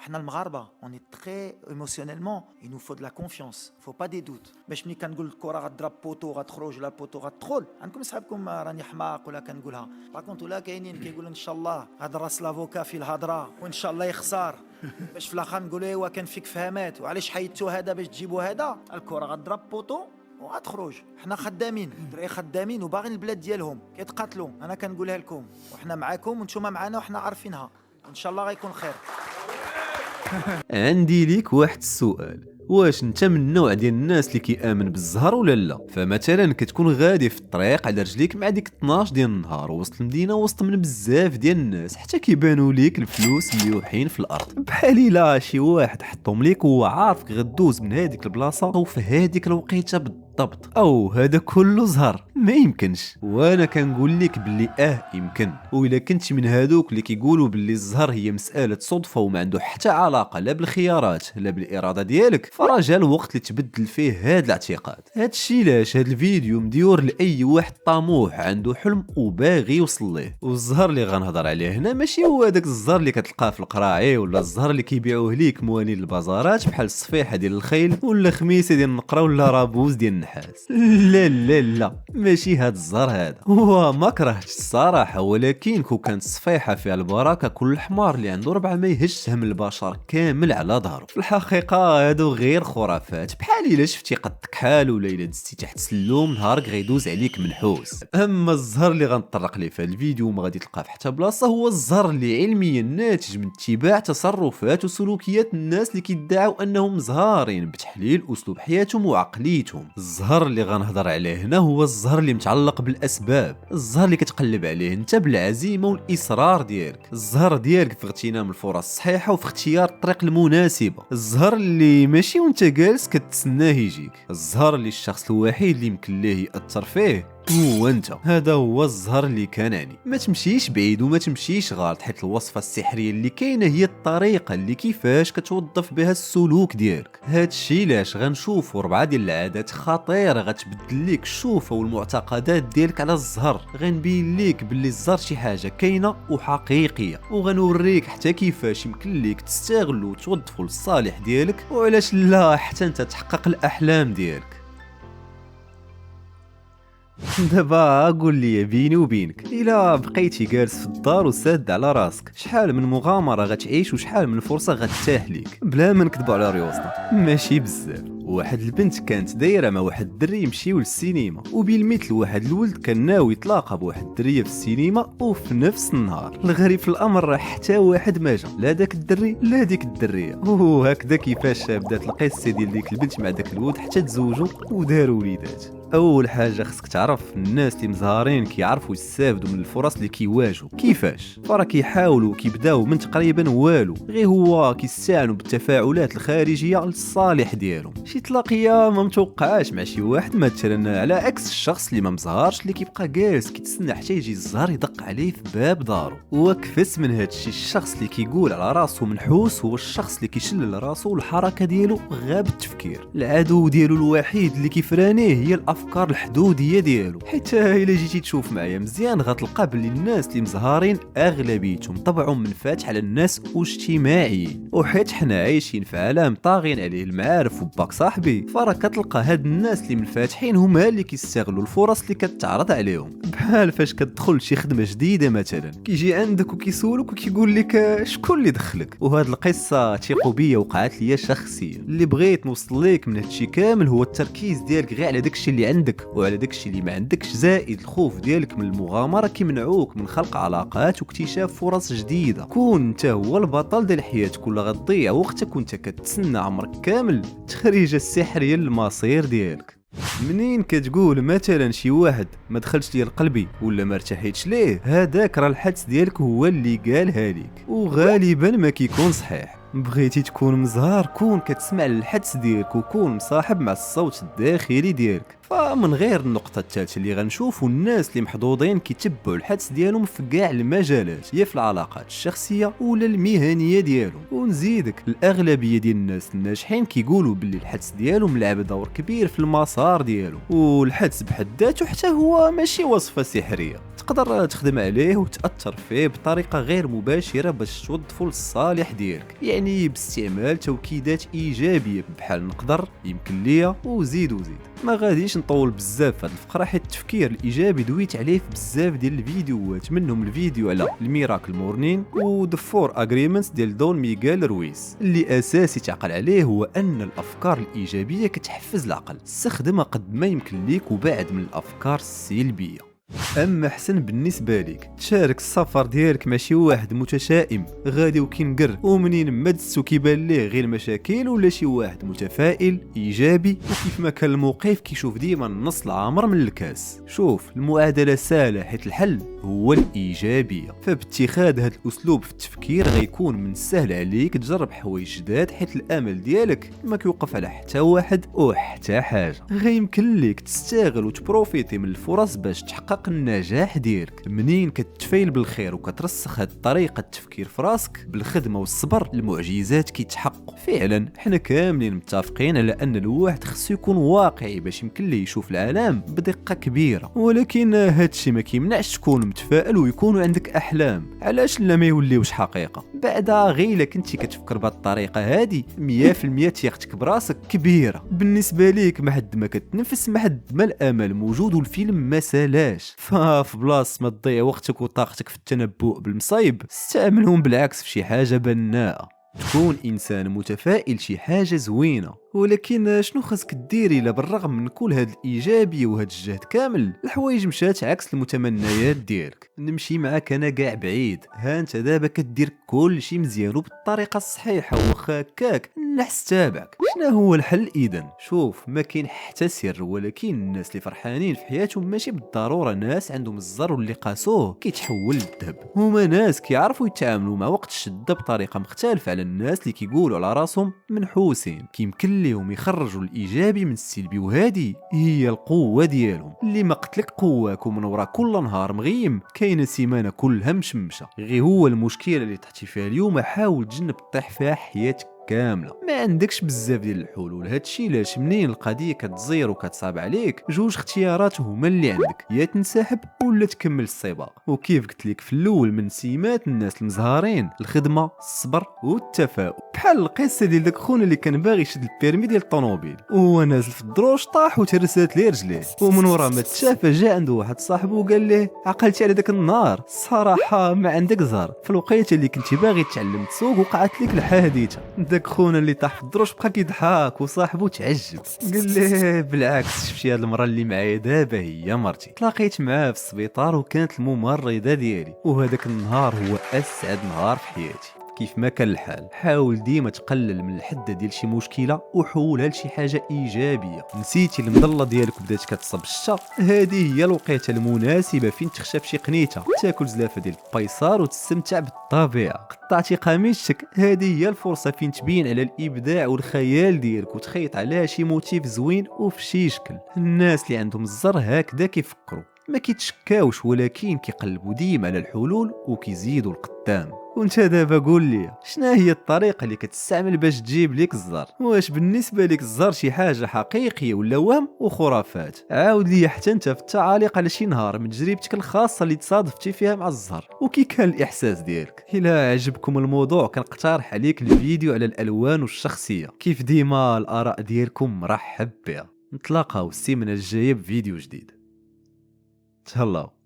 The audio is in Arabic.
حنا المغاربه اوني تري ايموسيونيلمون il nous faut de la confiance faut pas des doutes باش ملي كنقول الكره غتضرب بوطو غتخرج ولا بوطو غتدخل عندكم صحابكم راني حماق ولا كنقولها باكونت ولا كاينين كيقولوا ان شاء الله هذا راس لافوكا في الهضره وان شاء الله يخسر باش في الاخر نقولوا ايوا كان فيك فهمات وعلاش حيدتو هذا باش تجيبوا هذا الكره غتضرب بوطو وغتخرج. حنا خدامين دراري خدامين وباغيين البلاد ديالهم كيتقاتلوا انا كنقولها لكم وحنا معاكم وانتم معنا وحنا عارفينها ان شاء الله غيكون خير. عندي ليك واحد السؤال، واش انت من النوع ديال الناس اللي كيامن بالزهر ولا لا؟ فمثلا كتكون غادي في الطريق على رجليك مع ديك 12 ديال النهار وسط المدينه وسط من بزاف ديال الناس حتى كيبانوا ليك الفلوس مليوحين في الارض بحال الا شي واحد حطهم ليك وهو عارفك غدوز من هذيك البلاصه او في هذيك الوقيته بالضبط، او هذا كله زهر ما يمكنش. وانا كنقول لك باللي يمكن، والا كنت من هادوك اللي كيقولوا باللي الزهر هي مساله صدفه وما عنده حتى علاقه لا بالخيارات لا بالاراده ديالك، فراه جا الوقت اللي تبدل فيه هاد الاعتقاد. هادشي علاش هاد الفيديو مديور لاي واحد طموح عنده حلم وباغي يوصل ليه. والزهر اللي غنهضر عليه هنا ماشي هو هذاك الزهر اللي كتلقاه في القراعي ولا الزهر اللي كيبيعوه ليك موالين البازارات بحال الصفيحه ديال الخيل ولا خميسه ديال النقره ولا رابوز ديال النحاس. لا لا لا ماشي هاد الزهر هذا. هو ما كرهتش الصراحه، ولكن كون كانت الصفيحه فيها البركه كل الحمار اللي عنده ربع ما يهش هم البشر كامل على ظهره. في الحقيقه هادو غير خرافات بحال الا شفتي قدك حال ولا الا دزتي تحت سلوم نهارك غيدوز عليك منحوس. اما الزهر اللي غنطرق ليه في الفيديو وما غادي تلقاه في حتى بلاصه هو الزهر اللي علميا ناتج من اتباع تصرفات وسلوكيات الناس اللي كيدعوا انهم زهارين بتحليل اسلوب حياتهم وعقليتهم. الزهر اللي غنهضر عليه هنا هو الزهر اللي متعلق بالاسباب، الزهر اللي كتقلب عليه انت بالعزيمه والاصرار ديالك، الزهر ديالك في اغتنام الفرص الصحيحه وفي اختيار الطريق المناسبه، الزهر اللي ماشي وانت جالس كتسناه يجيك، الزهر اللي الشخص الوحيد اللي يمكن ليه ياثر فيه هو انت. هذا هو الزهر اللي كنعني. ما تمشيش بعيد وما تمشيش غلط، حيت الوصفه السحريه اللي كاينه هي الطريقه اللي كيفاش كتوظف بها السلوك ديالك. هادشي علاش غنشوفوا 4 ديال العادات خطيره غتبدل لك الشوفه والمعتقدات ديالك على الزهر. غنبين لك باللي الزهر شي حاجه كاينه وحقيقيه، وغنوريك حتى كيفاش يمكن لك تستغلو وتوظفو للصالح ديالك، وعلاش لا حتى انت تحقق الاحلام ديالك. دابا قول لي بيني وبينك، الا بقيتي جالس في الدار وساد على راسك، شحال من مغامره غتعيش وشحال من فرصه غتتاح ليك؟ بلا ما نكذبوا على ريوسنا ماشي بزاف. واحد البنت كانت دايره مع واحد الدري يمشيو للسينما، وبالمثل واحد الولد كان ناوي يتلاقى بواحد الدريه في السينما وفي نفس النهار. الغريب في الامر حتى واحد ما جا، لا داك الدري لا ديك الدريه. وهكذا كيفاش بدات القصه ديال ديك البنت مع داك الولد حتى تزوجوا وداروا وليدات. اول حاجه خصك تعرف الناس اللي مزهارين كيعرفوا يستافدوا من الفرص اللي كيواجهوا. كيفاش؟ فرا كيحاولوا كيبداو من تقريبا والو، غير هو كيستعانوا بالتفاعلات الخارجيه للصالح ديالهم. شي تلاقيه ما متوقعاش مع شي واحد مثلا، على عكس الشخص اللي ما مزهارش اللي كيبقى جالس كيتسنى حتى يجي الزهر يدق عليه في باب دارو. وكفس من هادشي الشخص اللي كيقول على راسو منحوس هو الشخص اللي كيشلل راسو والحركه ديالو غاب التفكير. العدو ديالو الوحيد اللي كيفرانيه هي الافكار الحدوديه ديالو. حيت الا جيتي تشوف معايا مزيان غتلقى بلي الناس اللي مزهارين اغلبيتهم طبعهم منفتح على الناس واجتماعيين، وحيت حنا عايشين في عالم طاغين عليه المعارف وباك صاحبي، فرا كتلقى هاد الناس اللي منفتحين هما اللي كيستغلوا الفرص اللي كتعرض عليهم. بحال فاش كتدخل شي خدمه جديده مثلا، كيجي عندك وكيسولك وكيقول لك شكون اللي دخلك. وهاد القصه تيقوا بيا وقعت ليا شخصيا. اللي بغيت نوصل لك من هادشي كامل هو التركيز ديالك غير على داكشي اللي عندك وعلى داكشي اللي ما عندكش، زائد الخوف ديالك من المغامره كيمنعوك من خلق علاقات واكتشاف فرص جديده. كون انت هو البطل ديال حياتك ولا غتضيع وقتك وانت كتسنى عمرك كامل التخريجه السحريه للمصير ديالك. منين كتقول مثلا شي واحد ما دخلش ليا قلبي ولا ما ارتحيتش ليه، هذاك راه الحدس ديالك هو اللي قالها ليك، وغالبا ما كيكون صحيح. بغيتي تكون مزهار كون كتسمع للحدس ديالك وكون مصاحب مع الصوت الداخلي ديالك. فمن غير النقطة الثالثة اللي غنشوفوا الناس اللي محظوظين كيتبعوا الحدس ديالهم في كاع المجالات، يا في العلاقات الشخصية ولا المهنية ديالهم. ونزيدك الأغلبية ديال الناس الناجحين كيقولوا باللي الحدس ديالهم لعب دور كبير في المسار ديالهم، والحدس بحد ذاته حتى هو ماشي وصفة سحرية. تقدر تخدم عليه وتأثر فيه بطريقة غير مباشرة باش توظفو للصالح ديالك، يعني باستعمال توكيدات إيجابية بحال نقدر، يمكن ليا، وزيد وزيد. ما غاديش نطول بزاف في هذه الفقرة حيت التفكير الإيجابي دويت عليه في بزاف ديال الفيديوهات، منهم الفيديو على الميراكل مورنين و The 4 Agreements ديال دون ميغيل رويس، اللي أساسي تعقل عليه هو أن الأفكار الإيجابية كتحفز العقل، استخدمها قد ما يمكن ليك وبعد من الأفكار السلبية. اما حسن بالنسبه ليك تشارك السفر ديالك مع شي واحد متشائم غادي وكينقر ومنين ما دزتو كيبان ليه غير المشاكل، ولا شي واحد متفائل ايجابي وكيف ما كان الموقف كيشوف ديما نص العامر من الكاس؟ شوف، المعادله سهله حيت الحل هو الايجابيه، فباتخاذ هذا الاسلوب في التفكير غيكون من السهل عليك تجرب حوايج جداد حيت الامل ديالك ما كيوقف على حتى واحد وحتى حاجه. غيمكن ليك تستغل وتبروفيتي من الفرص باش تحقق النجاح ديالك. منين كتفايل بالخير وكترسخ هاد طريقه التفكير في راسك بالخدمه والصبر، المعجزات كيتحققوا. فعلا حنا كاملين متفقين على ان الواحد خصو يكون واقعي باش يمكن ليه يشوف العالم بدقه كبيره، ولكن هادشي ما كيمنعش تكون متفائل ويكون عندك احلام. علاش لا ما يوليوش حقيقه؟ بعدا غير الا كنتي كتفكر بهاد الطريقه هادي 100% ثقتك براسك كبيره. بالنسبه ليك ما حد ما كتنفس، ما حد ما الامل موجود والفيلم ما سالاش. ففي بلاص ما تضيع وقتك وطاقتك في التنبؤ بالمصايب، استعملهم بالعكس في شي حاجه بناءه. تكون انسان متفائل شي حاجه زوينه، ولكن شنو خاصك دير الا بالرغم من كل هاد الايجابيه وهاد الجهد كامل الحوايج مشات عكس المتمنيات ديالك؟ نمشي معاك انا كاع بعيد. ها انت دابا كدير كل شيء مزيان وبالطريقه الصحيحه، واخا هكاك النحس تابعك. شنو هو الحل اذا؟ شوف، ما كاين حتى سر، ولكن الناس اللي فرحانين في حياتهم ماشي بالضروره ناس عندهم الزر واللي قاسوه كيتحول للذهب. هما ناس كيعرفوا يتعاملوا مع وقت الشده بطريقه مختلفه على الناس اللي كيقولوا على راسهم منحوسين. كيمكن ليهم يخرجوا الايجابي من السلبي، وهذه هي القوه ديالهم. اللي ما قتلك قواك ومن ورا كل نهار مغيم كاينه سيمانه كلها مشمشه. غير هو المشكله اللي طحتي فيها اليوم، حاول تجنب تطيح فيها حياتك كامله. ما عندكش بزاف ديال الحلول. هادشي علاش منين القضيه كتزير وكتصعب عليك، جوج اختيارات هما اللي عندك: يا تنسحب ولا تكمل السباق. وكيف قلت لك في الاول من سمات الناس المزهارين الخدمه، الصبر والتفاؤل. بحال القصه ديال داك خونا اللي كان باغي يشد البيرمي ديال الطوموبيل وهو نازل في الدروج طاح وترسات ليه رجليه، ومن ورا ما تشافى جا عنده واحد صاحبه وقال ليه: عقلتي على داك النهار الصراحه ما عندك زهر، في الوقيته اللي كنتي باغي تعلم تسوق وقعت لك الحادثه. داك خونا اللي طاح في الدروج بقى كيضحك وصاحبه تعجب، قال ليه: بالعكس شفتي هاد المراه اللي معايا دابا هي مرتي، تلاقيت معاه في السبيطار وكانت الممرضه ديالي، وهذاك النهار هو اسعد نهار في حياتي. كيف ما كان الحال، حاول ديما تقلل من الحده ديال شي مشكله وحولها لشي حاجه ايجابيه. نسيتي المظله ديالك بدات كتصب الشتا، هذه هي الوقيته المناسبه فين تخشى في شي قنيته، تاكل زلافه ديال البيصار وتستمتع بالطبيعه. قطعتي قميصتك، هذه هي الفرصه فين تبين على الابداع والخيال ديالك وتخيط عليها شي موتيف زوين وفي شي شكل. الناس اللي عندهم الزر هكذا كيفكروا، ما كيتشكاوش ولكن كيقلبوا ديما على الحلول وكيزيدوا القدام. وانت دابا قول لي شنو هي الطريقه اللي كتستعمل باش تجيب ليك الزر؟ واش بالنسبه لك الزر شي حاجه حقيقيه ولا وهم وخرافات؟ عاود لي حتى انت في التعاليق على شي نهار من تجربتك الخاصه اللي تصادفتي فيها مع الزر وكي كان الاحساس ديالك. الا عجبكم الموضوع كنقترح عليك الفيديو على الالوان والشخصيه. كيف ديما الاراء ديالكم مرحب بها. نتلاقاو السيمانه الجايه بفيديو جديد. تهلاو.